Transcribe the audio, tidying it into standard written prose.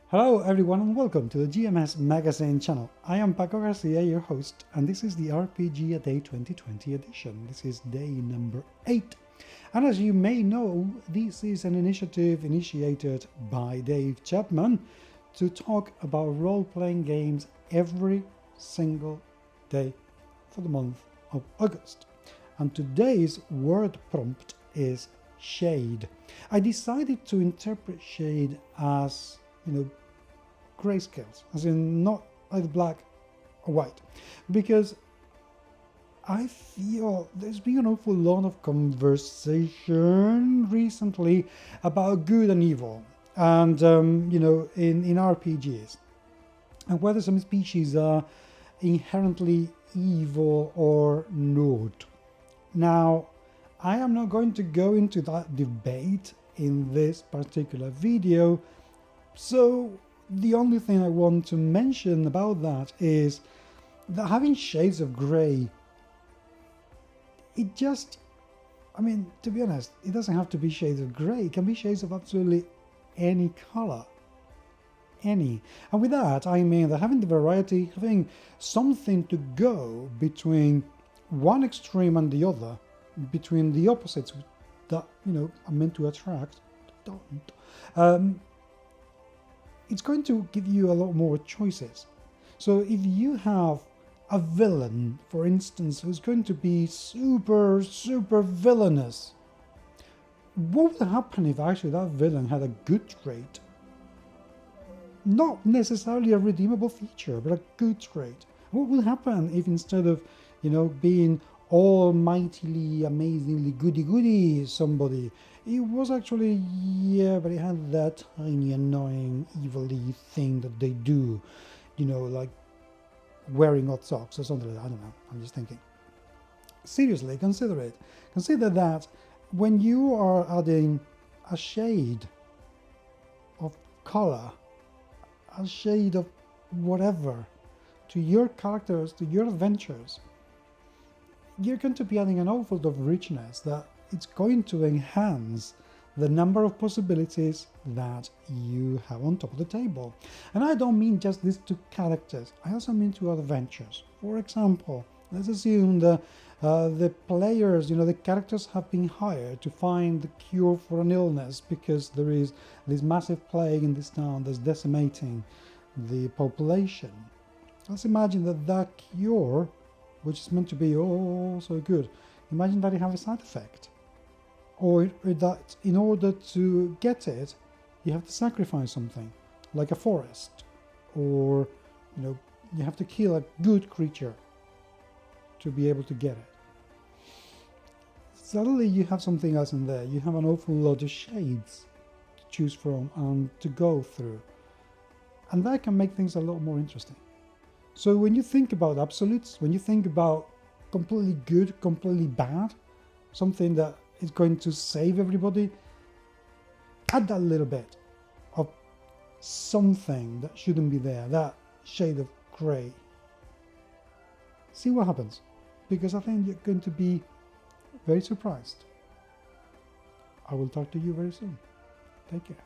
Hello everyone and welcome to the GMS Magazine channel. I am Paco Garcia, your host, and this is the RPG A Day 2020 edition. This is day number 8. And as you may know, this is an initiative initiated by Dave Chapman to talk about role-playing games every single day for the month of August. And today's word prompt is shade. I decided to interpret shade as grayscales, as in not either black or white, because I feel there's been an awful lot of conversation recently about good and evil, and in RPGs, and whether some species are inherently evil or not. Now, I am not going to go into that debate in this particular video, so the only thing I want to mention about that is that having shades of grey, to be honest, it doesn't have to be shades of grey. It can be shades of absolutely any colour. Any. And with that, I mean that having the variety, having something to go between one extreme and the other, between the opposites that, are meant to attract, don't. It's going to give you a lot more choices. So if you have a villain, for instance, who's going to be super villainous, what would happen if actually that villain had a good trait? Not necessarily a redeemable feature, but a good trait. What would happen if instead of, being almightily, amazingly goody somebody, it was actually, but it had that tiny, annoying, evil-y thing that they do, like wearing hot socks or something like that. I don't know, I'm just thinking. Seriously, consider it. Consider that when you are adding a shade of color, a shade of whatever, to your characters, to your adventures, you're going to be adding an awful lot of richness that it's going to enhance the number of possibilities that you have on top of the table. And I don't mean just these two characters, I also mean two adventures. For example, let's assume the players, the characters have been hired to find the cure for an illness because there is this massive plague in this town that's decimating the population. Let's imagine that cure, which is meant to be so good, imagine that it has a side effect, or that in order to get it you have to sacrifice something like a forest, or you have to kill a good creature to be able to get it. Suddenly you have something else in there. You have an awful lot of shades to choose from and to go through, and that can make things a lot more interesting. So when you think about absolutes, when you think about completely good, completely bad, something that is going to save everybody, add that little bit of something that shouldn't be there, that shade of grey. See what happens, because I think you're going to be very surprised. I will talk to you very soon. Take care.